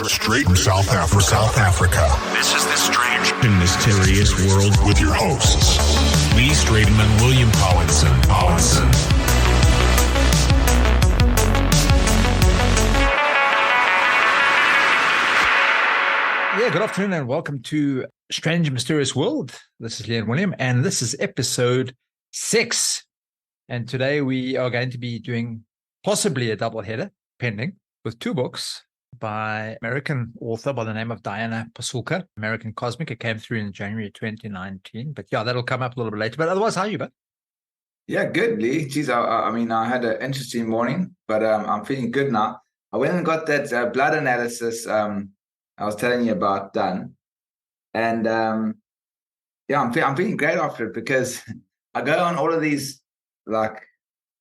Straight from South Africa. This is the strange and mysterious world with your hosts, Lee Stratum and William Collinson. Yeah, good afternoon and welcome to Strange and Mysterious World. This is Lee and William, and this is episode 6. And today we are going to be doing possibly a double header, pending, with 2 books by American author by the name of Diana Pasulka, American Cosmic. It came through in January 2019. But yeah, that'll come up a little bit later. But otherwise, how are you, bud? Yeah, good, Lee. Geez, I mean, I had an interesting morning, but I'm feeling good now. I went and got that blood analysis I was telling you about done. And yeah, I'm feeling great after it because I go on all of these like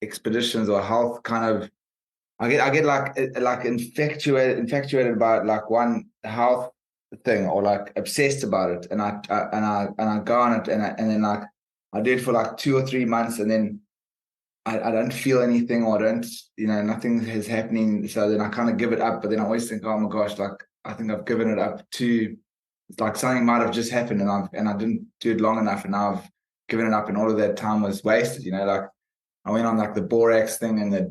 expeditions or health kind of, I get like infatuated about like one health thing or like obsessed about it, and I go on it and then like I do it for like 2 or 3 months, and then I don't feel anything, or nothing is happening. So then I kind of give it up, but then I always think, oh my gosh, like I think I've given it up too. It's like something might have just happened and I didn't do it long enough, and now I've given it up and all of that time was wasted, like I went on like the borax thing and the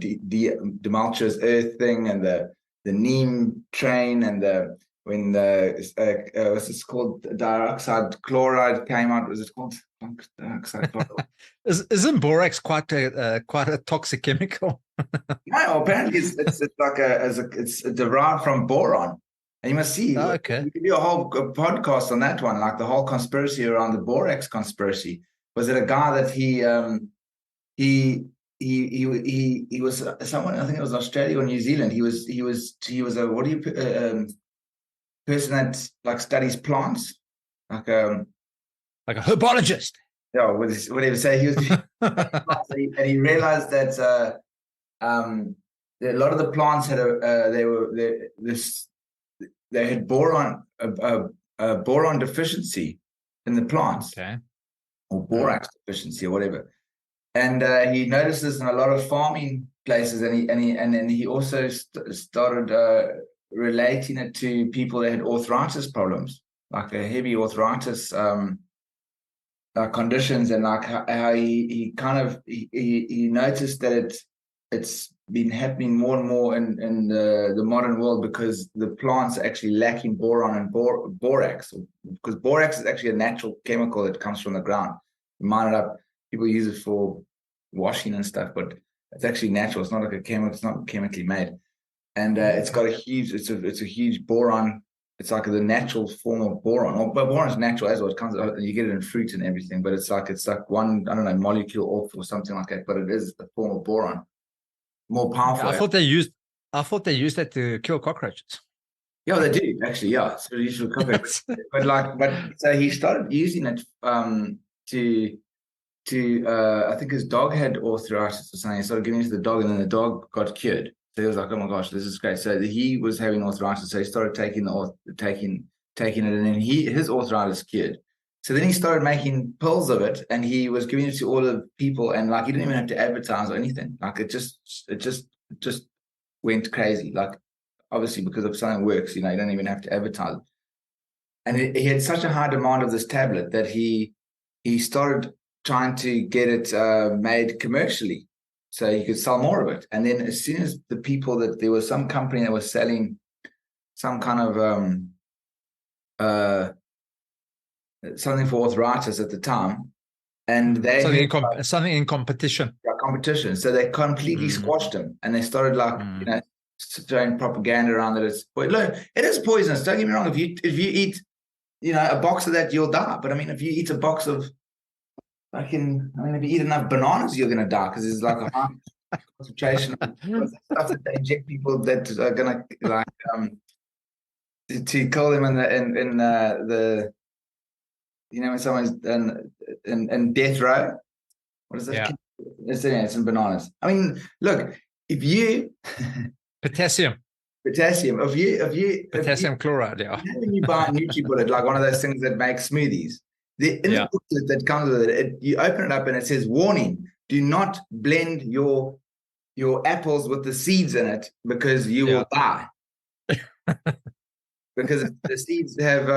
demultious earth thing and the neem train and when the what's it called, dioxide chloride came out. Was it called dioxide chloride? Isn't borax quite a toxic chemical? No, apparently it's like it's derived from boron. And you must see, okay. We could do a whole podcast on that one, like the whole conspiracy around the borax conspiracy. Was it a guy that he was someone, I think it was Australia or New Zealand. He was a person that like studies plants, like a herbologist. Yeah, whatever. So he was, and he realized that a lot of the plants had they had boron boron deficiency in the plants, okay, or borax deficiency or whatever. And he noticed this in a lot of farming places, and then he also started relating it to people that had arthritis problems, like a heavy arthritis conditions, and like how he noticed that it's been happening more and more in the modern world because the plants are actually lacking boron and borax, because borax is actually a natural chemical that comes from the ground. You mine it up. People use it for washing and stuff, but it's actually natural. It's not like a chemical. It's not chemically made, and it's got a huge boron. It's like the natural form of boron. But boron is natural as well. It comes, you get it in fruit and everything. But it's like one, I don't know, molecule off or something like that. But it is a form of boron, more powerful. Yeah, I thought they used that to kill cockroaches. Yeah, they do actually. Yeah, so you should cockroaches. but so he started using it to I think his dog had arthritis or something. He started giving it to the dog, and then the dog got cured. So he was like, "Oh my gosh, this is great." So he was having arthritis, so he started taking it, and then his arthritis cured. So then he started making pills of it, and he was giving it to all the people, and like he didn't even have to advertise or anything. Like it just went crazy. Like obviously because if something works, you don't even have to advertise. And he had such a high demand of this tablet that he started trying to get it made commercially, so you could sell more of it. And then as soon as the people that there was some company that was selling some kind of something for arthritis at the time, and they something in competition. Yeah, competition. So they completely squashed them, and they started like throwing propaganda around that look, it is poisonous. Don't get me wrong. If you eat a box of that, you'll die. But I mean, if you eat a box of if you eat enough bananas, you're going to die, because there's like a high concentration of stuff that they inject people that are going to like to kill them in the when someone's in death row. What is it? Yeah. It's in bananas. I mean, look, if you potassium. Potassium chloride. Yeah. When you buy a NutriBullet, like one of those things that make smoothies, the booklet that comes with it, you open it up and it says, "Warning: do not blend your apples with the seeds in it, because you will die." because the seeds have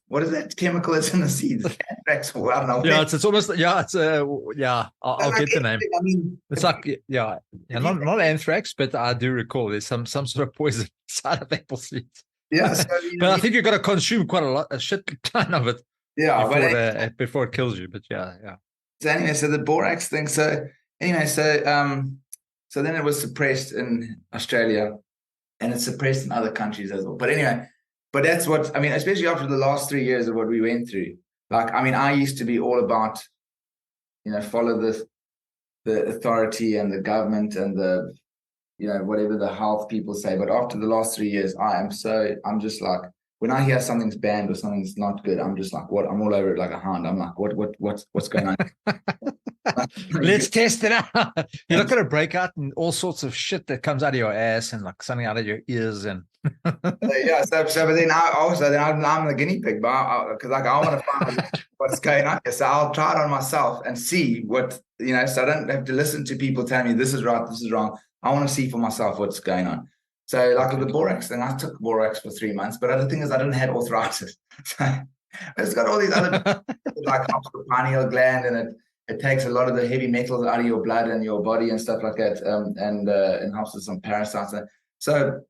what is that chemical that's in the seeds? Anthrax, or I don't know. Yeah, it's almost it's I'll Like get the name. I mean, It's like not anthrax, but I do recall there's some sort of poison inside of apple seeds. yeah. So, But I think you've got to consume quite a shit ton of it before it kills you. But yeah. So anyway, so the borax thing. So anyway, so then it was suppressed in Australia, and it's suppressed in other countries as well. But anyway, but that's what I mean, especially after the last 3 years of what we went through. Like, I mean, I used to be all about, follow the authority and the government and the, whatever the health people say. But after the last 3 years, I'm just like, when I hear something's banned or something's not good, I'm just like, what? I'm all over it like a hound. I'm like, what's going on? Let's test it out. You're not going to break out in all sorts of shit that comes out of your ass and like something out of your ears and. Yeah. So but then I'm the guinea pig, but because I want to find out what's going on. So I'll try it on myself and see what So I don't have to listen to people telling me this is right, this is wrong. I want to see for myself what's going on. So like with the borax thing, I took borax for 3 months, but the thing is I didn't have arthritis. So it's got all these other like the pineal gland, and it takes a lot of the heavy metals out of your blood and your body and stuff like that, and it helps with some parasites. So,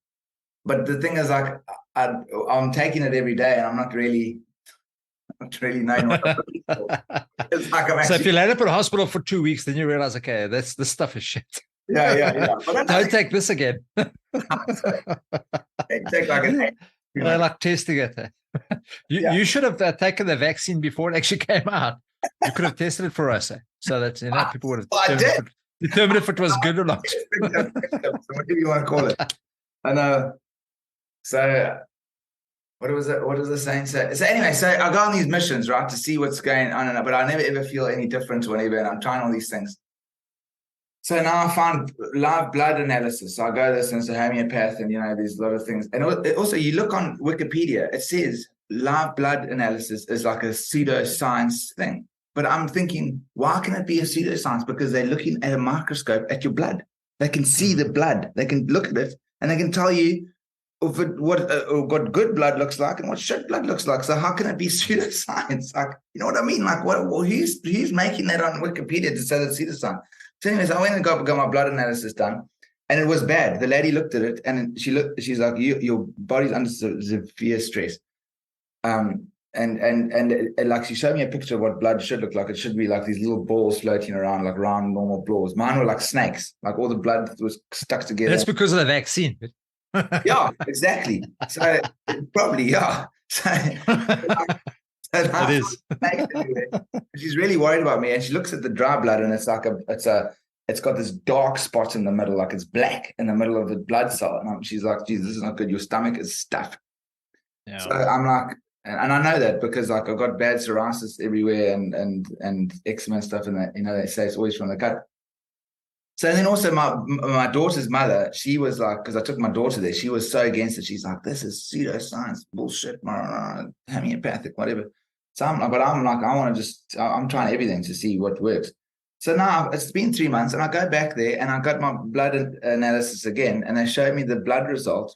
but the thing is, like, I'm taking it every day, and I'm not really knowing what I'm looking for. It's like so if you land up in a hospital for 2 weeks, then you realize, okay, this stuff is shit. Yeah. But don't take this again. Take like an 8. I like testing it. You should have taken the vaccine before it actually came out. You could have tested it for us, so that people would have determined if it was good or not. Whatever you want to call it. I know. So what was it? What was the saying? So anyway, so I go on these missions, right, to see what's going on, but I never ever feel any difference whenever, and I'm trying all these things. So now I found live blood analysis. So I go this and it's a homeopath, and there's a lot of things. And also, you look on Wikipedia, it says live blood analysis is like a pseudoscience thing. But I'm thinking, why can it be a pseudoscience? Because they're looking at a microscope at your blood. They can see the blood. They can look at it, and they can tell you what good blood looks like and what shit blood looks like. So how can it be pseudoscience? Like, you know what I mean? Like, who's making that on Wikipedia to say that's pseudoscience? So anyways, I went and got my blood analysis done, and it was bad. The lady looked at it, and she's like, your body's under severe stress. And like, she showed me a picture of what blood should look like. It should be like these little balls floating around, like round normal balls. Mine were like snakes, like all the blood was stuck together. That's because of the vaccine. Yeah, exactly. So probably, yeah. So it is. She's really worried about me, and she looks at the dry blood, and it's got this dark spot in the middle, like it's black in the middle of the blood cell. And she's like, "Geez, this is not good. Your stomach is stuffed." Yeah. So I'm like, and I know that because like I've got bad psoriasis everywhere and eczema and stuff, and they say it's always from the gut. So then also my daughter's mother, she was like, because I took my daughter there, she was so against it. She's like, this is pseudoscience, bullshit, homeopathic, whatever. So I'm like, I'm trying everything to see what works. So now it's been 3 months, and I go back there, and I got my blood analysis again, and they showed me the blood result.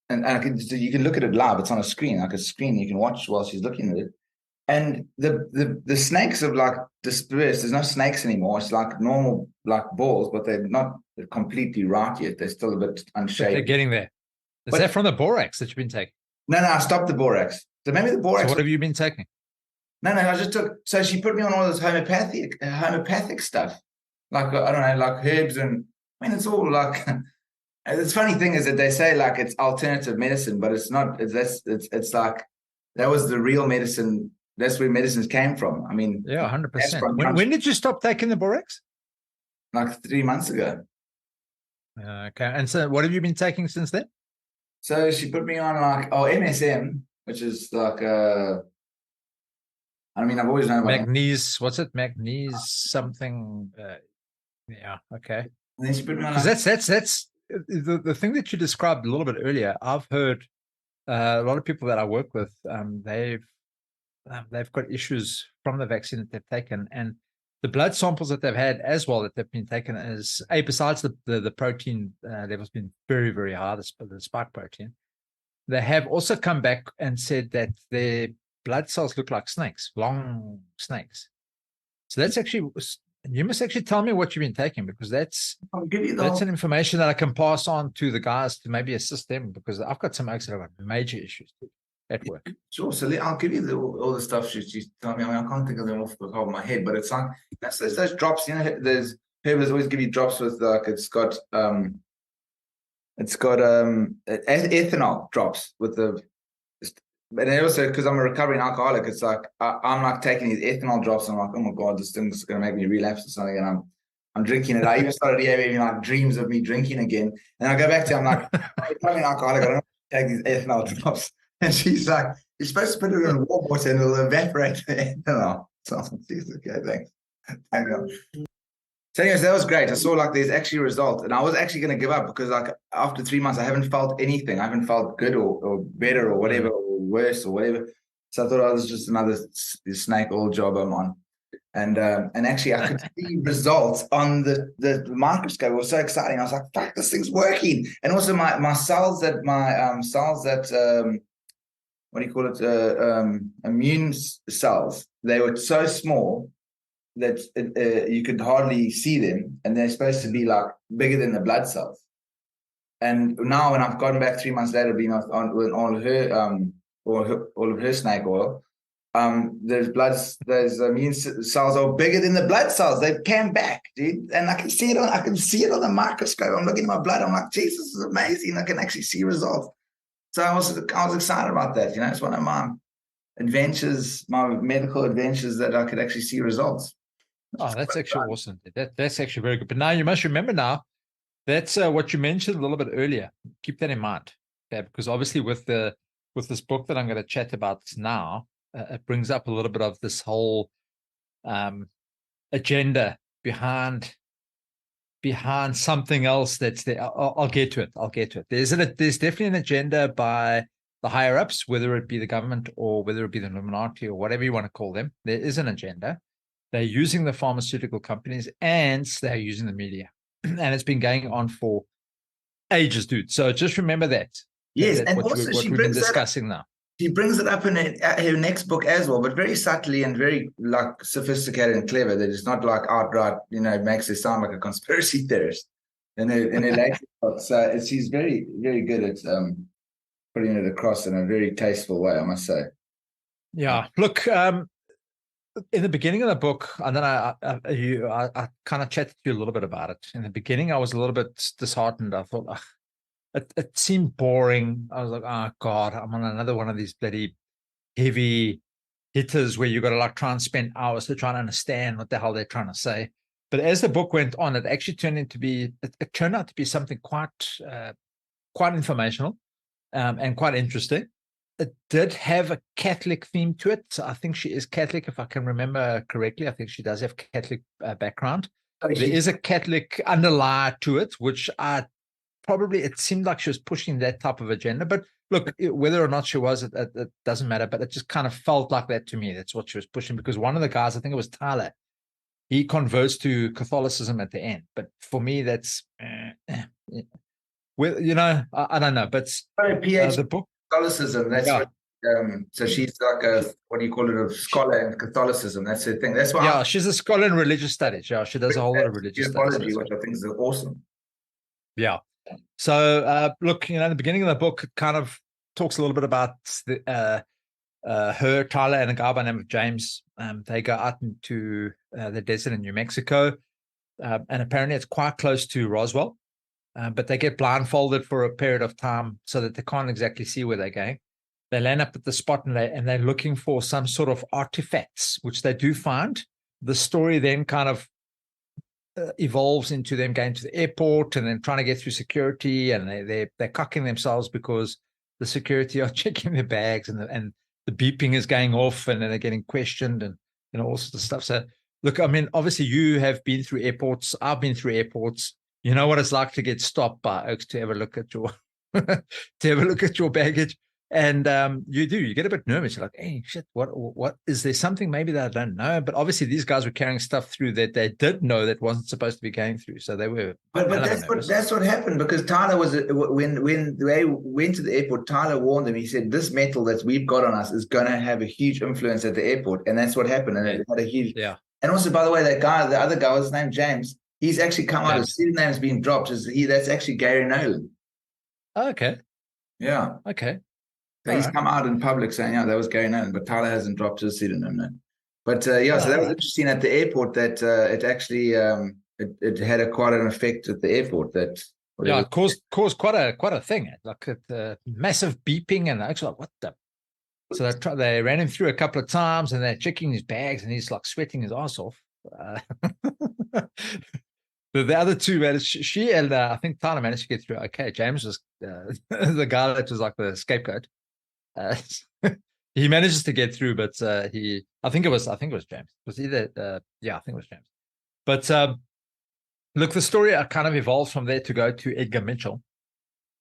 And you can look at it live. It's on a screen, like a screen you can watch while she's looking at it. And the snakes have like dispersed. There's no snakes anymore. It's like normal like balls, but they're not completely right yet. They're still a bit unshaped. They're getting there. Is that from the borax that you've been taking? No, I stopped the borax. So maybe the borax. So what have you been taking? No, I just took. So she put me on all this homeopathic stuff, like I don't know, like herbs, and I mean it's all like. The funny thing is that they say like it's alternative medicine, but it's not. It's like that was the real medicine. That's where medicines came from. I mean, yeah, 100%. When did you stop taking the borax? Like 3 months ago. Okay. And so what have you been taking since then? So she put me on like, MSM, which is like, I mean, I've always known about what's it? Magnesium something. Yeah. Okay. And then she put me on because that's the thing that you described a little bit earlier. I've heard a lot of people that I work with, they've got issues from the vaccine that they've taken, and the blood samples that they've had as well that they've been taken is besides the protein levels been very, very high, the spike protein. they have also come back and said that their blood cells look like snakes, long snakes. So that's actually, you must actually tell me what you've been taking, because that's an information that I can pass on to the guys to maybe assist them, because I've got some oaks that have got major issues at work. Sure. So I'll give you all the stuff she's telling me. I mean, I can't think of them off the top of my head, but it's like that's those drops. You know, there's Herbers always give you drops with like it's got ethanol drops with the. But then also, because I'm a recovering alcoholic, it's like I'm like taking these ethanol drops. And I'm like, oh my god, this thing's going to make me relapse or something. And I'm drinking it. I even started having like dreams of me drinking again. And I go back to, I'm like, I'm a recovering alcoholic. I don't take these ethanol drops. And she's like, you're supposed to put it in warm water and it'll evaporate the ethanol. So I was like, geez, okay, thanks. So anyways, that was great. I saw like there's actually a result, and I was actually going to give up because like after 3 months, I haven't felt anything. I haven't felt good or better or whatever, or worse or whatever. So I thought, oh, this is just another snake oil job I'm on. And actually I could see results on the microscope. It was so exciting. I was like, fuck, this thing's working. And also my cells that what do you call it? Immune cells. They were so small that you could hardly see them, and they're supposed to be like bigger than the blood cells. And now, when I've gotten back 3 months later, being on all of her snake oil, those immune cells are bigger than the blood cells. They've came back, dude, and I can see it on the microscope. I'm looking at my blood. I'm like, Jesus, this is amazing. I can actually see results. So I was excited about that. You know, it's one of my adventures, my medical adventures, that I could actually see results. Oh, that's actually awesome. That's actually very good. But now you must remember now, that's what you mentioned a little bit earlier. Keep that in mind. Okay? Because obviously with this book that I'm going to chat about now, it brings up a little bit of this whole agenda behind something else that's there. I'll get to it. There's definitely an agenda by the higher ups, whether it be the government or whether it be the Illuminati or whatever you want to call them. There is an agenda. They're using the pharmaceutical companies and they're using the media. And it's been going on for ages, dude. So just remember that. Yes, and what also we've been discussing now. She brings it up in her next book as well, but very subtly and very like sophisticated and clever. That it's not like outright, you know, it makes her sound like a conspiracy theorist. In her later books, so she's very, very good at putting it across in a very tasteful way, I must say. Yeah, look, in the beginning of the book, and then I kind of chatted to you a little bit about it. In the beginning, I was a little bit disheartened. I thought, it seemed boring. I was like, oh God, I'm on another one of these bloody heavy hitters where you got to like try and spend hours to try and understand what the hell they're trying to say. But as the book went on, it actually turned out to be something quite informational and quite interesting. It did have a Catholic theme to it. So I think she is Catholic, if I can remember correctly. I think she does have Catholic background. There is a Catholic underlie to it, which it seemed like she was pushing that type of agenda. But look, whether or not she was, it doesn't matter. But it just kind of felt like that to me. That's what she was pushing, because one of the guys, I think it was Tyler, he converts to Catholicism at the end. But for me, that's, well, you know, I don't know. But the book. Catholicism, that's what, so she's like what do you call it, a scholar in Catholicism. That's her thing. That's why she's a scholar in religious studies. Yeah, she does a whole lot of religious studies, which I think is awesome. Yeah. So look, you know, in the beginning of the book, it kind of talks a little bit about her, Tyler, and a guy by the name of James. They go out into the desert in New Mexico, and apparently it's quite close to Roswell. But they get blindfolded for a period of time so that they can't exactly see where they're going. They land up at the spot and they're looking for some sort of artifacts, which they do find. The story then kind of evolves into them going to the airport and then trying to get through security, and they're cocking themselves because the security are checking their bags and the beeping is going off, and then they're getting questioned and all sorts of stuff. So look, I mean, obviously you have been through airports. I've been through airports. You know what it's like to get stopped by Oaks to have a look at your baggage. And you get a bit nervous. You're like, hey, shit, what is there something maybe that I don't know? But obviously these guys were carrying stuff through that they did know that wasn't supposed to be going through. So they were. But that's what happened, because Tyler was, when they went to the airport, Tyler warned them. He said, this metal that we've got on us is going to have a huge influence at the airport. And that's what happened. And it had a huge. Yeah. And also, by the way, that guy, the other guy, was his name James. He's actually come out, his name's been dropped. That's actually Gary Nolan. Okay. Yeah. Okay. So he's come out in public saying, yeah, that was Gary Nolan, but Tyler hasn't dropped his pseudonym. No. But so that was interesting at the airport, that it actually it had quite an effect at the airport. That it caused quite a thing, like a massive beeping, and actually like, what the. So they ran him through a couple of times, and they're checking his bags, and he's like sweating his ass off. The other two, she and I think Tyler managed to get through. Okay, James was the guy that was like the scapegoat. He manages to get through, but I think it was James. It was either I think it was James. But look, the story kind of evolves from there to go to Edgar Mitchell,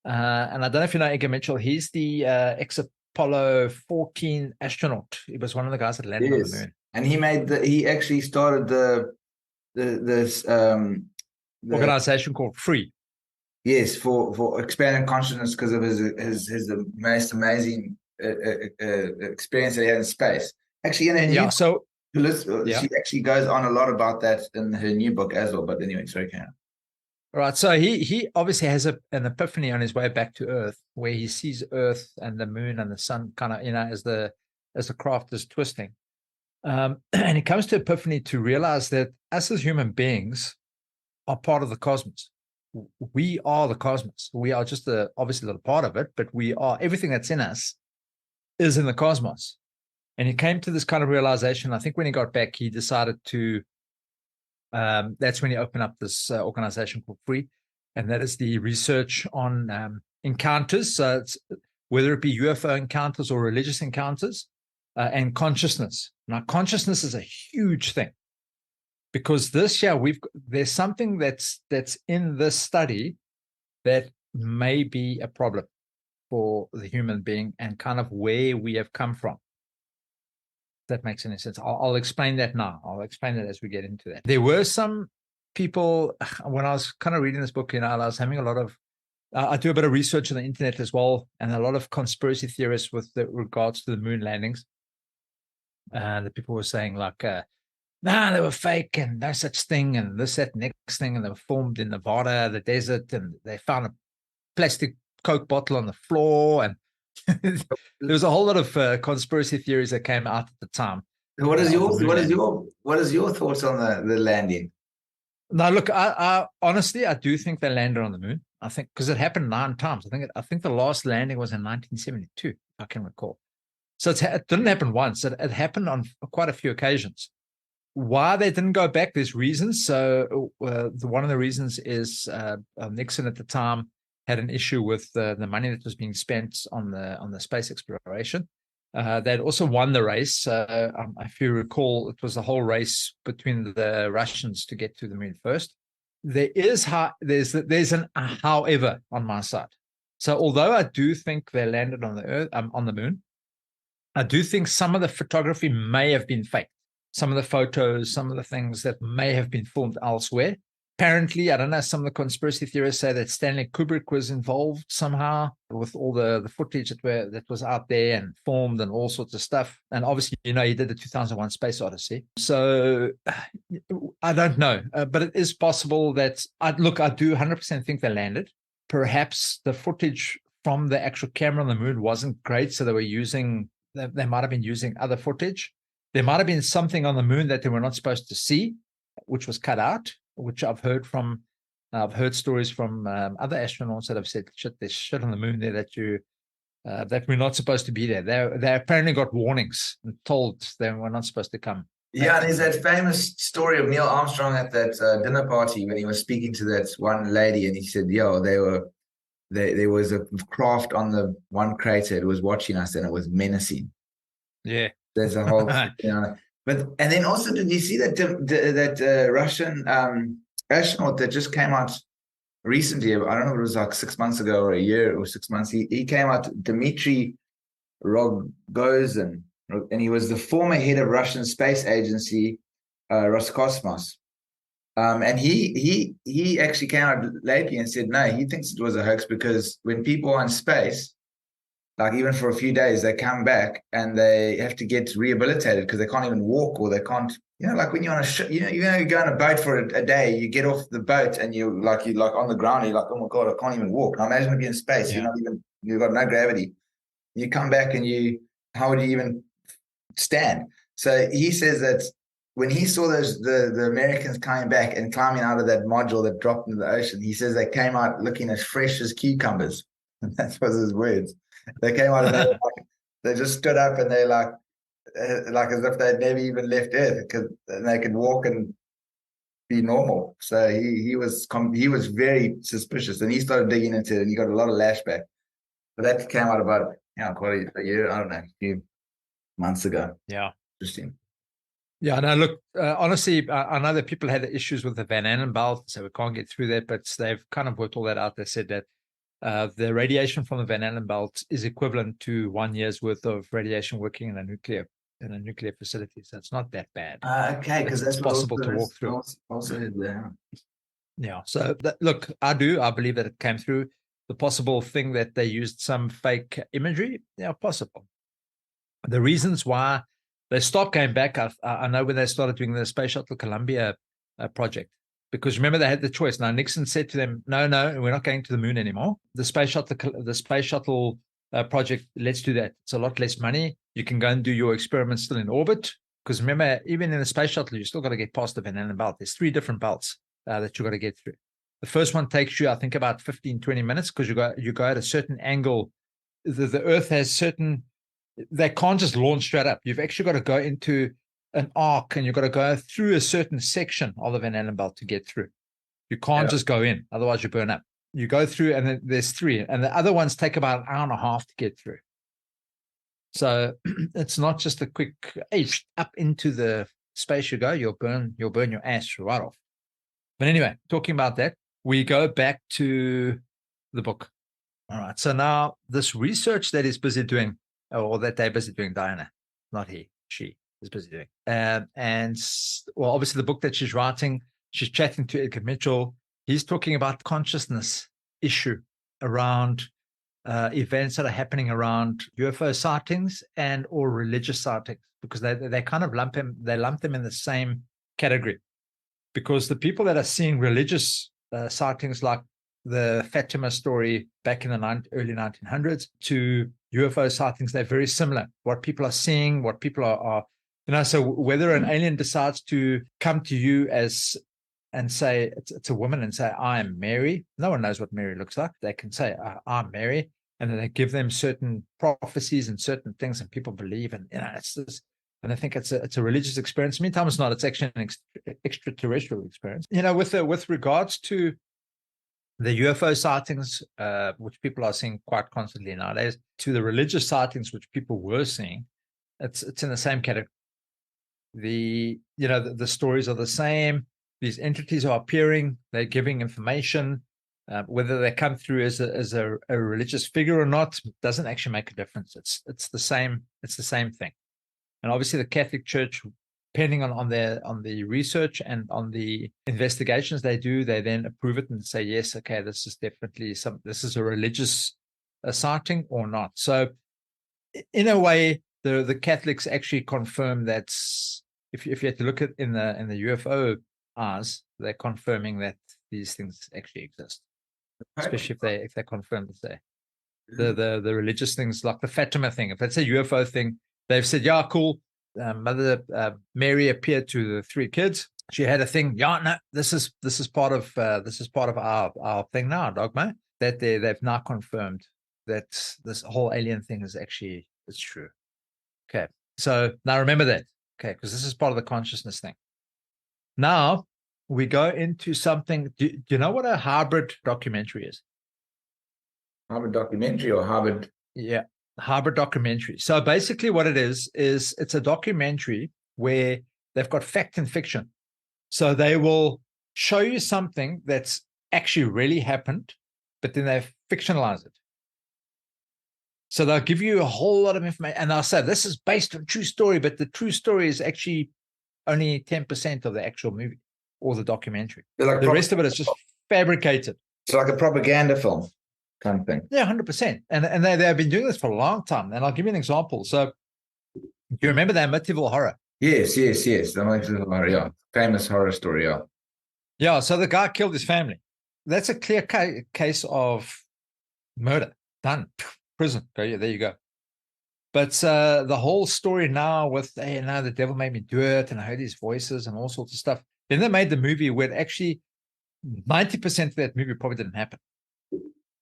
and I don't know if you know Edgar Mitchell. He's the ex-Apollo 14 astronaut. He was one of the guys that landed on the moon, and he actually started the organization called Free. Yes, for expanding consciousness, because of his most amazing experience that he had in space. Actually, in her new she actually goes on a lot about that in her new book as well. But anyway, sorry, Karen. Right. So he obviously has an epiphany on his way back to Earth, where he sees Earth and the moon and the sun kind of, as the craft is twisting. And he comes to epiphany to realize that us as human beings are part of the cosmos. We are the cosmos. We are just obviously a little part of it, but we are, everything that's in us is in the cosmos. And he came to this kind of realization. I think when he got back, he decided to, that's when he opened up this organization called Free. And that is the research on encounters. So it's, whether it be UFO encounters or religious encounters, and consciousness. Now, consciousness is a huge thing. Because this year there's something that's in this study that may be a problem for the human being and kind of where we have come from. If that makes any sense. I'll explain that now. I'll explain that as we get into that. There were some people, when I was kind of reading this book, I was having a lot of, I do a bit of research on the internet as well, and a lot of conspiracy theorists with regards to the moon landings. The people were saying like, nah, they were fake and no such thing, and this, that, next thing, and they were formed in Nevada, the desert, and they found a plastic Coke bottle on the floor, and there was a whole lot of conspiracy theories that came out at the time. What is your thoughts on the landing? Now, look, I honestly, I do think they landed on the moon. I think because it happened 9 times. I think the last landing was in 1972, if I can recall. So it didn't happen once. It happened on quite a few occasions. Why they didn't go back, there's reasons. So one of the reasons is Nixon at the time had an issue with the money that was being spent on the space exploration. They'd also won the race. If you recall, it was a whole race between the Russians to get to the moon first. There's an however on my side. So although I do think they landed on the Earth, on the moon, I do think some of the photography may have been faked. Some of the photos, some of the things that may have been filmed elsewhere. Apparently, I don't know, some of the conspiracy theorists say that Stanley Kubrick was involved somehow with all the footage that was out there and filmed and all sorts of stuff. And obviously, he did the 2001 Space Odyssey. So I don't know, but it is possible that, I do 100% think they landed. Perhaps the footage from the actual camera on the moon wasn't great, so they might have been using other footage. There might have been something on the moon that they were not supposed to see, which was cut out, which I've heard stories from other astronauts that have said, there's shit on the moon there that we're not supposed to be there. They apparently got warnings and told they were not supposed to come. Yeah, there's that famous story of Neil Armstrong at that dinner party when he was speaking to that one lady, and he said, there was a craft on the one crater. It was watching us, and it was menacing. Yeah. There's a whole, but and then also, did you see that Russian astronaut that just came out recently? I don't know if it was like 6 months ago or a year or 6 months. He came out, Dmitry Rogozin, and he was the former head of Russian space agency, Roscosmos. And he actually came out lately and said, no, he thinks it was a hoax because when people are in space, like even for a few days, they come back and they have to get rehabilitated because they can't even walk, or they can't, like when you're on a ship, you go on a boat for a day, you get off the boat and you're like on the ground, you're like, oh my God, I can't even walk. Now imagine if you're in space, you've got no gravity. You come back and how would you even stand? So he says that when he saw the Americans coming back and climbing out of that module that dropped into the ocean, he says they came out looking as fresh as cucumbers. And that was his words. They came out and they just stood up and they like as if they'd never even left Earth, because they could walk and be normal. So he was very suspicious, and he started digging into it, and he got a lot of lashback. But that came out about quite a year, I don't know, a few months ago. Yeah, interesting. Yeah, no, look, honestly, I know that people had issues with the Van Allen belt, so we can't get through that, but they've kind of worked all that out. They said that the radiation from the Van Allen belt is equivalent to 1 year's worth of radiation working in a nuclear facility. So it's not that bad. Okay, because that's possible to walk through. Also, yeah. So look, I believe that it came through. The possible thing that they used some fake imagery, possible. The reasons why they stopped going back, I know when they started doing the Space Shuttle Columbia project. Because remember, they had the choice. Now, Nixon said to them, no, we're not going to the moon anymore. The Space Shuttle project, let's do that. It's a lot less money. You can go and do your experiments still in orbit. Because remember, even in the Space Shuttle, you still got to get past the Van Allen belt. There's 3 different belts that you got to get through. The first one takes you, I think, about 15, 20 minutes because you go at a certain angle. The Earth has certain, they can't just launch straight up. You've actually got to go into an arc, and you've got to go through a certain section of the Van Allen belt to get through. You can't just go in, otherwise you burn up. You go through, and then there's 3, and the other ones take about an hour and a half to get through. So it's not just a quick up into the space you go. You'll burn your ass right off. But anyway, talking about that, we go back to the book. All right. So now this research that he's busy doing, or that they're busy doing, Diana, not he, she is busy doing. And well, obviously the book that she's writing, she's chatting to Edgar Mitchell. He's talking about consciousness issue around events that are happening around UFO sightings and or religious sightings, because they kind of lump them in the same category. Because the people that are seeing religious sightings, like the Fatima story back in the early 1900s, to UFO sightings, they're very similar. What people are seeing, what people are so whether an alien decides to come to you and say it's a woman and say, I am Mary. No one knows what Mary looks like. They can say, I'm Mary. And then they give them certain prophecies and certain things, and people believe. And, it's this. And I think it's a religious experience. Meantime, it's not. It's actually an extraterrestrial experience. With regards to the UFO sightings, which people are seeing quite constantly nowadays, to the religious sightings, which people were seeing, it's in the same category. The stories are the same. These entities are appearing. They're giving information. Whether they come through as a religious figure or not doesn't actually make a difference. It's the same. It's the same thing. And obviously, the Catholic Church, depending on the research and on the investigations they do, they then approve it and say, yes, okay, this is definitely this is a religious sighting or not. So, in a way, the Catholics actually confirm that if you had to look at in the UFO eyes, they're confirming that these things actually exist, especially if they confirm that the religious things, like the Fatima thing. If it's a UFO thing, they've said, yeah, cool. Mother Mary appeared to the 3 kids. She had a thing. Yeah, no, this is part of our thing now, dogma. That they've now confirmed that this whole alien thing is actually it's true. Okay, so now remember that. Okay, because this is part of the consciousness thing. Now we go into something. Do you know what a hybrid documentary is? Hybrid documentary or hybrid? Yeah, hybrid documentary. So basically what it is it's a documentary where they've got fact and fiction. So they will show you something that's actually really happened, but then they've fictionalized it. So they'll give you a whole lot of information, and they'll say this is based on true story, but the true story is actually only 10% of the actual movie or the documentary. Like the rest of it is just fabricated. It's like a propaganda film kind of thing. Yeah, 100%. And they have been doing this for a long time. And I'll give you an example. So do you remember the Amityville Horror? Yes. The Amityville Horror, yeah. Famous horror story, yeah. Yeah, so the guy killed his family. That's a clear case of murder. Done. Prison. There you go. But the whole story now with, hey, now the devil made me do it, and I heard his voices and all sorts of stuff. Then they made the movie where actually 90% of that movie probably didn't happen.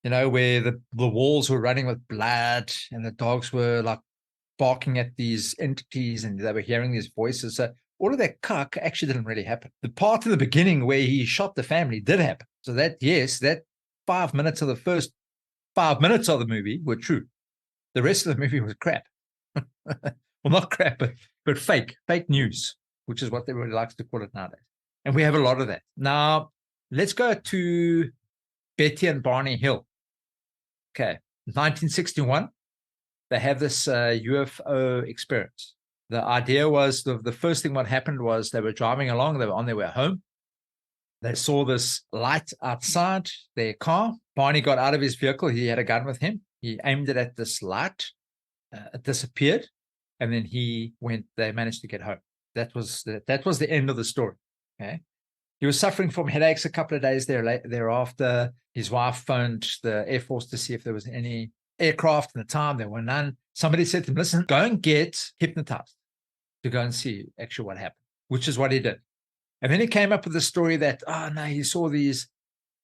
You know, where the walls were running with blood and the dogs were like barking at these entities and they were hearing these voices. So all of that cuck actually didn't really happen. The part in the beginning where he shot the family did happen. So that, yes, that 5 minutes of the first 5 minutes of the movie were true. The rest of the movie was crap. Well, not crap, but fake news, which is what everybody likes to call it nowadays. And we have a lot of that. Now, let's go to Betty and Barney Hill. Okay, 1961, they have this UFO experience. The idea was the first thing what happened was they were driving along, they were on their way home. They saw this light outside their car. Barney got out of his vehicle. He had a gun with him. He aimed it at this light. It disappeared. And then they managed to get home. That was the end of the story. Okay. He was suffering from headaches a couple of days thereafter. His wife phoned the Air Force to see if there was any aircraft in the time. There were none. Somebody said to him, listen, go and get hypnotized to go and see actually what happened, which is what he did. And then he came up with the story that, oh, no, he saw these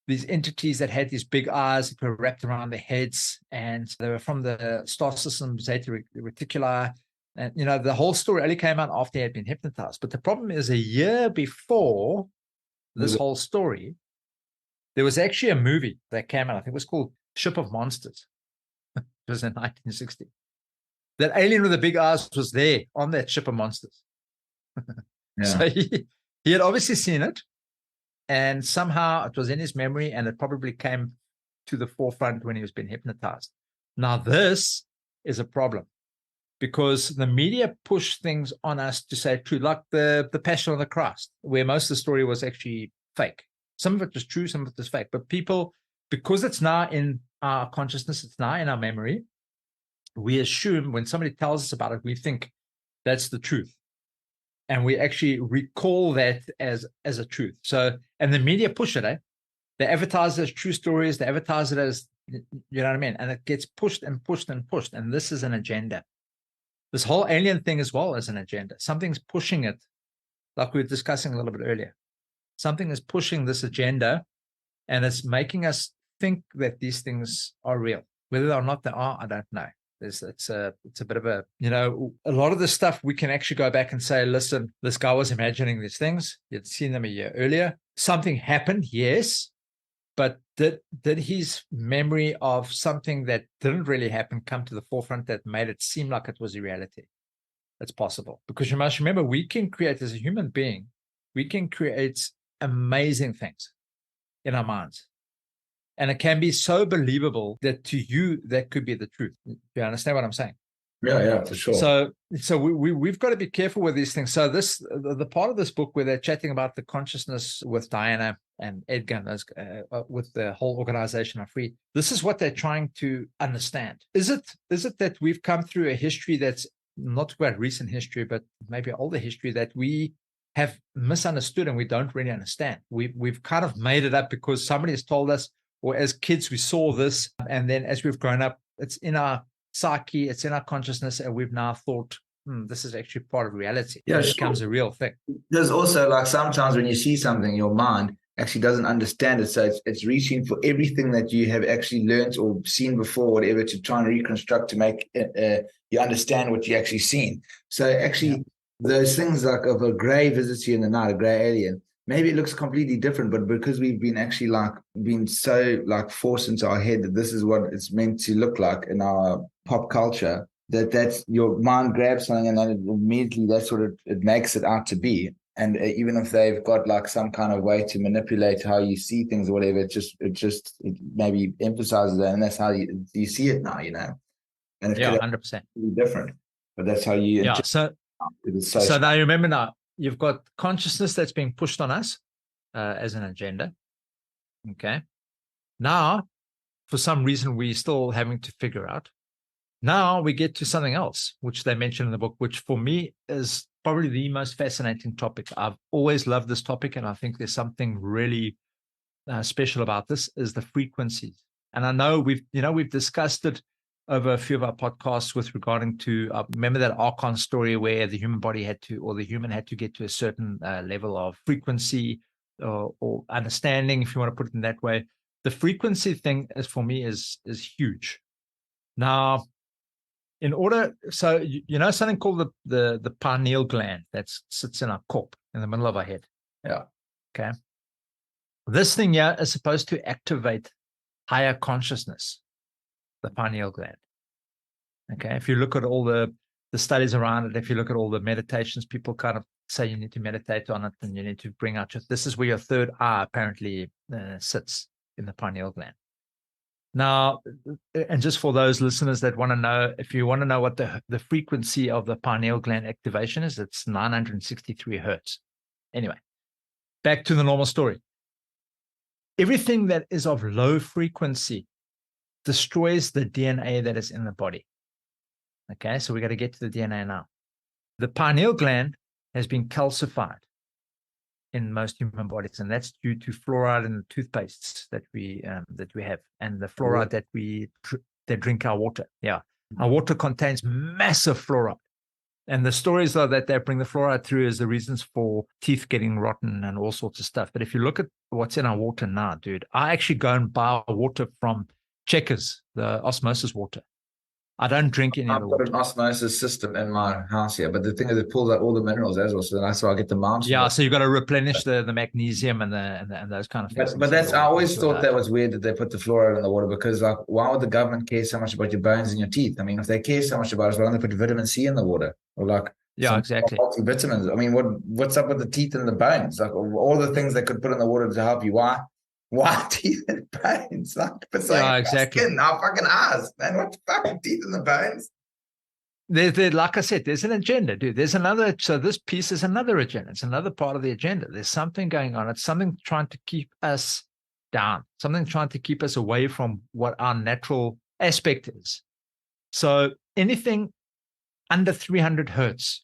entities that had these big eyes that were wrapped around their heads, and they were from the star system Zeta Reticuli. And, you know, the whole story only came out after he had been hypnotized. But the problem is a year before this whole story, there was actually a movie that came out. I think it was called Ship of Monsters. It was in 1960. That alien with the big eyes was there on that Ship of Monsters. Yeah. So he had obviously seen it, and somehow it was in his memory, and it probably came to the forefront when he was being hypnotized. Now, this is a problem because the media push things on us to say true, like the Passion of the Christ, where most of the story was actually fake. Some of it was true, some of it was fake. But people, because it's now in our consciousness, it's now in our memory, we assume when somebody tells us about it, we think that's the truth. And we actually recall that as a truth. So, and the media push it, They advertise it as true stories. They advertise it as, you know what I mean? And it gets pushed and pushed and pushed. And this is an agenda. This whole alien thing as well is an agenda. Something's pushing it, like we were discussing a little bit earlier. Something is pushing this agenda, and it's making us think that these things are real. Whether or not they are, I don't know. It's a bit of a, you know, a lot of the stuff we can actually go back and say, listen, this guy was imagining these things. You'd seen them a year earlier. Something happened, yes, but did his memory of something that didn't really happen come to the forefront that made it seem like it was a reality? It's possible, because you must remember, we can create, as a human being, we can create amazing things in our minds. And it can be so believable that to you, that could be the truth. Do you understand what I'm saying? Yeah, for sure. So we've got to be careful with these things. So the part of this book where they're chatting about the consciousness with Diana and Edgar, with the whole organization of Free, this is what they're trying to understand. Is it that we've come through a history that's not quite recent history, but maybe older history that we have misunderstood and we don't really understand? We've kind of made it up because somebody has told us, or as kids we saw this, and then as we've grown up, it's in our psyche, it's in our consciousness, and we've now thought, this is actually part of reality. Yeah, it becomes a real thing. There's also, like, sometimes when you see something, your mind actually doesn't understand it, so it's reaching for everything that you have actually learned or seen before, whatever, to try and reconstruct to make you understand what you actually seen. So actually, those things like of a grey visitor in the night, a grey alien, maybe it looks completely different, but because we've been actually been so forced into our head that this is what it's meant to look like in our pop culture, that's your mind grabs something and then immediately that's what it makes it out to be. And even if they've got some kind of way to manipulate how you see things or whatever, it maybe emphasizes that, and that's how you see it now, you know. and it Yeah, could 100%. be different. But that's how you Yeah. So now you remember now, you've got consciousness that's being pushed on us as an agenda. Okay. Now, for some reason, we're still having to figure out. Now we get to something else, which they mention in the book, which for me is probably the most fascinating topic. I've always loved this topic, and I think there's something really special about this, is the frequencies. And I know we've discussed it over a few of our podcasts with regarding to, remember that Archon story where the human body had to get to a certain level of frequency or understanding, if you want to put it in that way. The frequency thing is, for me, is huge. Now, so you know something called the pineal gland that sits in our corp, in the middle of our head. Yeah. Okay. This thing here is supposed to activate higher consciousness, the pineal gland. Okay. If you look at all the studies around it, if you look at all the meditations, people kind of say you need to meditate on it and you need to bring out this is where your third eye apparently sits, in the pineal gland. Now, and just for those listeners that want to know, if you want to know what the frequency of the pineal gland activation is, it's 963 hertz. Anyway, back to the normal story. Everything that is of low frequency destroys the DNA that is in the body. Okay, so we got to get to the DNA now. The pineal gland has been calcified in most human bodies, and that's due to fluoride in the toothpastes that we have, and the fluoride that drink our water. Yeah, our water contains massive fluoride, and the stories are that they bring the fluoride through as the reasons for teeth getting rotten and all sorts of stuff. But if you look at what's in our water now, dude, I actually go and buy water from Checkers, the osmosis water. I don't drink any other water. I've got an osmosis system in my house here, but the thing is, it pulls out all the minerals as well, so that's why I get the mountain. Yeah, so you've got to replenish the magnesium and those kind of things. But that's, I always thought that was weird that they put the fluoride in the water, because like, why would the government care so much about your bones and your teeth? I mean, if they care so much about it, why don't they put vitamin C in the water, or like exactly, vitamins? I mean, what's up with the teeth and the bones? Like all the things they could put in the water to help you. Why teeth and bones? Like, it's like exactly. Skin, our fucking eyes, man. What the fucking teeth and the bones? Like I said, there's an agenda, dude. There's another. So this piece is another agenda. It's another part of the agenda. There's something going on. It's something trying to keep us down. Something trying to keep us away from what our natural aspect is. So anything under 300 hertz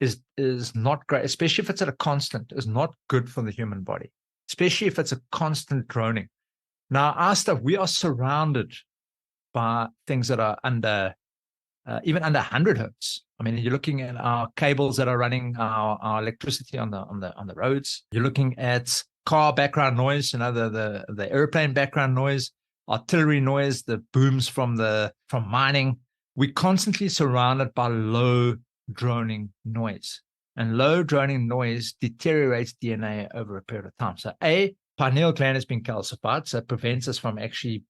is not great, especially if it's at a constant. Is not good for the human body, especially if it's a constant droning. Now, our stuff, we are surrounded by things that are under. Even under 100 hertz. I mean, you're looking at our cables that are running our electricity on the roads. You're looking at car background noise, the airplane background noise, artillery noise, the booms from mining. We're constantly surrounded by low droning noise, and low droning noise deteriorates DNA over a period of time. So, pineal gland has been calcified, so it prevents us from actually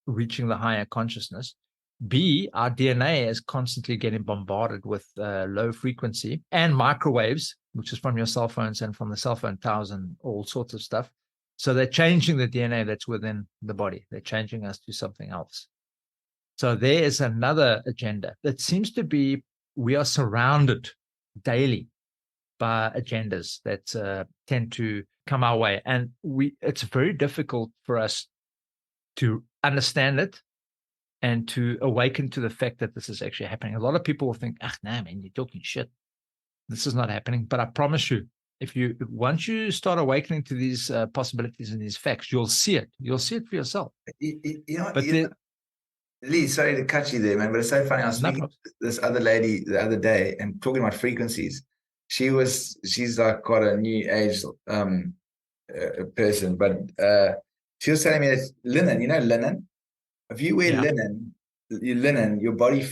reaching the higher consciousness. B, our DNA is constantly getting bombarded with low frequency and microwaves, which is from your cell phones and from the cell phone towers and all sorts of stuff. So they're changing the DNA that's within the body. They're changing us to something else. So there is another agenda that seems to be, we are surrounded daily by agendas that tend to come our way. And it's very difficult for us to understand it and to awaken to the fact that this is actually happening. A lot of people will think, nah, man, you're talking shit. This is not happening. But I promise you, once you start awakening to these possibilities and these facts, you'll see it. You'll see it for yourself. Lee, sorry to cut you there, man, but it's so funny. I was speaking to this other lady the other day and talking about frequencies. She's like quite a new age person, but she was telling me that linen, linen. If you wear linen, your body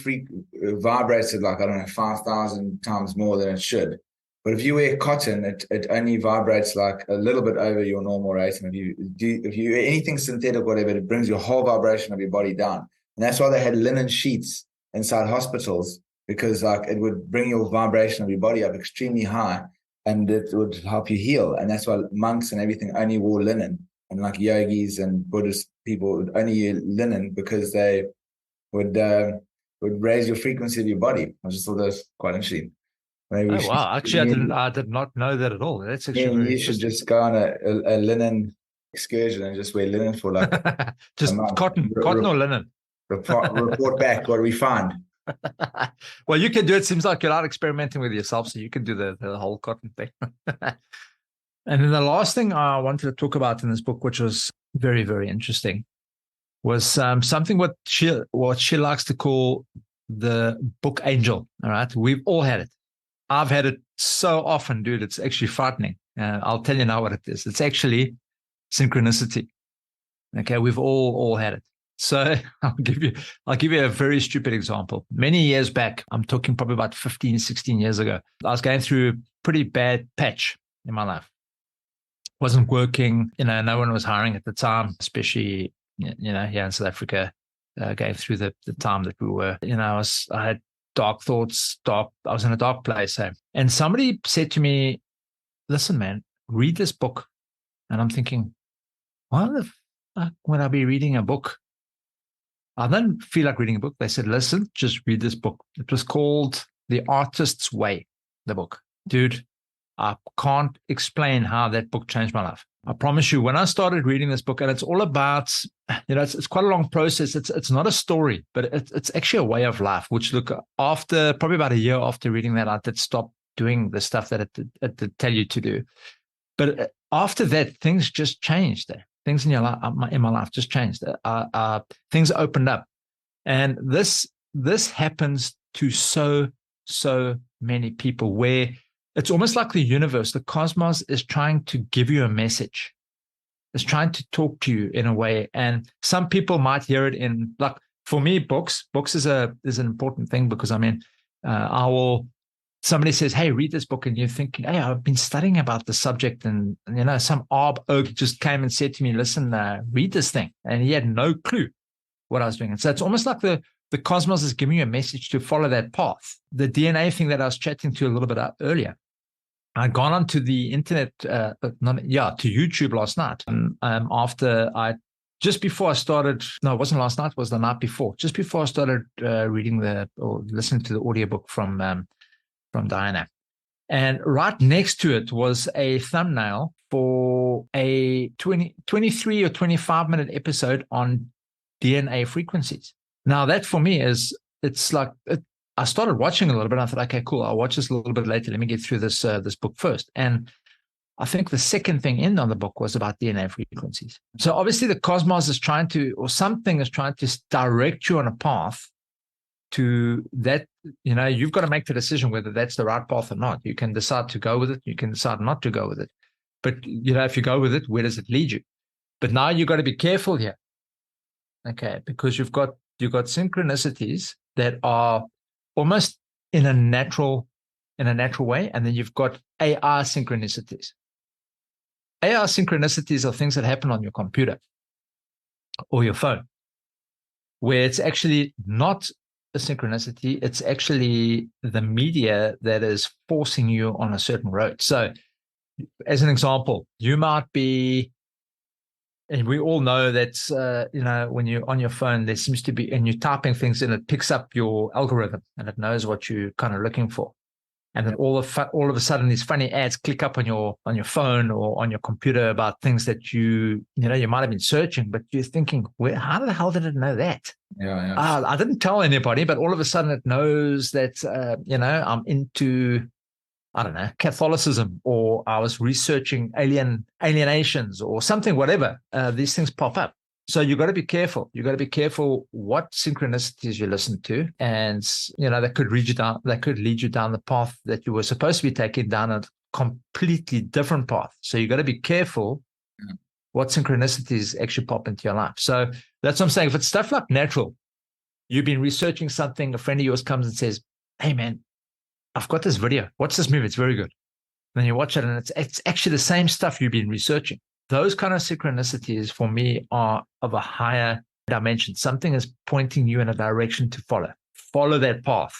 vibrates at like, I don't know, 5,000 times more than it should. But if you wear cotton, it only vibrates like a little bit over your normal rate. And if you wear anything synthetic, whatever, it brings your whole vibration of your body down. And that's why they had linen sheets inside hospitals, because like it would bring your vibration of your body up extremely high, and it would help you heal. And that's why monks and everything only wore linen. And like yogis and Buddhist people would only use linen, because they would would raise your frequency of your body. I just thought that was quite interesting. Maybe Oh, wow. Actually, I did not know that at all. That's actually very you should just go on a linen excursion and just wear linen for like just a month. cotton or linen. Report back what we find. Well, you can do it. Seems like you're not experimenting with yourself, so you can do the whole cotton thing. And then the last thing I wanted to talk about in this book, which was very, very interesting, was something what she likes to call the book angel. All right, we've all had it. I've had it so often, dude. It's actually frightening. I'll tell you now what it is. It's actually synchronicity. Okay, we've all had it. So I'll give you a very stupid example. Many years back, I'm talking probably about 15, 16 years ago, I was going through a pretty bad patch in my life. Wasn't working, no one was hiring at the time, especially, here in South Africa, going through the time that we were, I had dark thoughts, I was in a dark place. And somebody said to me, listen, man, read this book. And I'm thinking, why the fuck would I be reading a book? I didn't feel like reading a book. They said, listen, just read this book. It was called The Artist's Way, the book. Dude, I can't explain how that book changed my life. I promise you, when I started reading this book, and it's all about, it's quite a long process. It's not a story, but it's actually a way of life, which after probably about a year after reading that, I did stop doing the stuff that it did tell you to do. But after that, things just changed there. Things in my life just changed. Things opened up. And this happens to so many people, where it's almost like the universe, the cosmos is trying to give you a message. It's trying to talk to you in a way. And some people might hear it in, like, for me, books is an important thing, because somebody says, hey, read this book, and you're thinking, hey, I've been studying about the subject, and some Arb oak just came and said to me, listen, read this thing. And he had no clue what I was doing. And so it's almost like the cosmos is giving you a message to follow that path. The DNA thing that I was chatting to a little bit earlier, I'd gone onto the internet, to YouTube last night. Just before I started, no, it wasn't last night, it was the night before. Just before I started listening to the audiobook from Diana. And right next to it was a thumbnail for a 23 or 25 minute episode on DNA frequencies. Now that for me it's like, I started watching a little bit, and I thought, okay, cool, I'll watch this a little bit later. Let me get through this book first. And I think the second thing in on the book was about DNA frequencies. So obviously the cosmos is trying to, or something is trying to direct you on a path to that. You've got to make the decision whether that's the right path or not. You can decide to go with it. You can decide not to go with it. But, if you go with it, where does it lead you? But now you've got to be careful here. Okay. Because you've got synchronicities that are almost in a natural way. And then you've got AI synchronicities. AI synchronicities are things that happen on your computer or your phone, where it's actually not a synchronicity. It's actually the media that is forcing you on a certain road. So as an example, you might be, and we all know that, when you're on your phone, there seems to be, and you're typing things in, it picks up your algorithm and it knows what you're kind of looking for. And then all of a sudden, these funny ads click up on your phone or on your computer about things that you might have been searching, but you're thinking, how the hell did it know that? Yeah. I didn't tell anybody, but all of a sudden it knows that, I'm into, I don't know, Catholicism, or I was researching alienations or something, whatever. These things pop up. So you got to be careful. You got to be careful what synchronicities you listen to, and that could lead you down. That could lead you down the path that you were supposed to be taking down, a completely different path. So you got to be careful what synchronicities actually pop into your life. So that's what I'm saying. If it's stuff like natural, you've been researching something, a friend of yours comes and says, "Hey man, I've got this video. Watch this movie. It's very good." And then you watch it, and it's actually the same stuff you've been researching. Those kind of synchronicities for me are of a higher dimension. Something is pointing you in a direction to follow. Follow that path.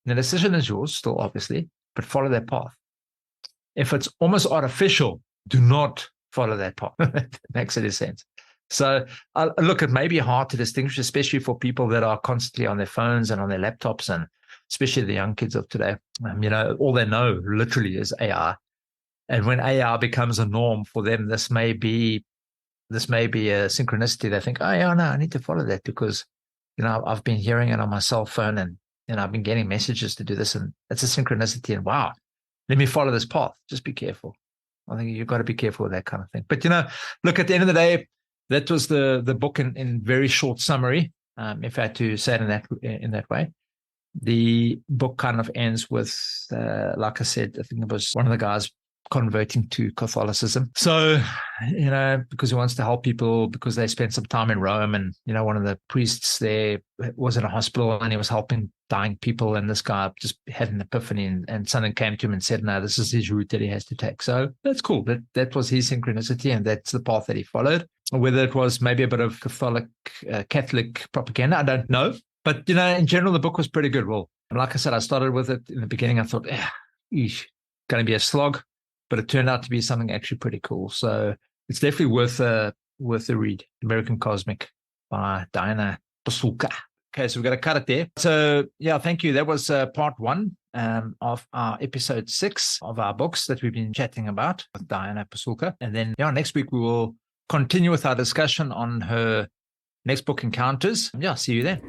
The decision is yours still, obviously, but follow that path. If it's almost artificial, do not follow that path. It makes any sense. So look, it may be hard to distinguish, especially for people that are constantly on their phones and on their laptops, and especially the young kids of today. All they know literally is AI. And when AI becomes a norm for them, this may be a synchronicity. They think, oh yeah, no, I need to follow that because, I've been hearing it on my cell phone, and I've been getting messages to do this, and it's a synchronicity. And wow, let me follow this path. Just be careful. I think you've got to be careful with that kind of thing. But look, at the end of the day, that was the book in very short summary. If I had to say it in that way, the book kind of ends with, like I said, I think it was one of the guys converting to Catholicism. So, because he wants to help people, because they spent some time in Rome, and, one of the priests there was in a hospital and he was helping dying people. And this guy just had an epiphany, and something came to him and said, no, this is his route that he has to take. So that's cool. That was his synchronicity, and that's the path that he followed. Whether it was maybe a bit of Catholic propaganda, I don't know. But, in general, the book was pretty good. Well, like I said, I started with it in the beginning. I thought, going to be a slog. But it turned out to be something actually pretty cool. So it's definitely worth a read. American Cosmic by Diana Pasulka. Okay, so we're going to cut it there. So yeah, thank you. That was part 1 of our episode 6 of our books that we've been chatting about with Diana Pasulka. And then next week we will continue with our discussion on her next book, Encounters. Yeah, see you then.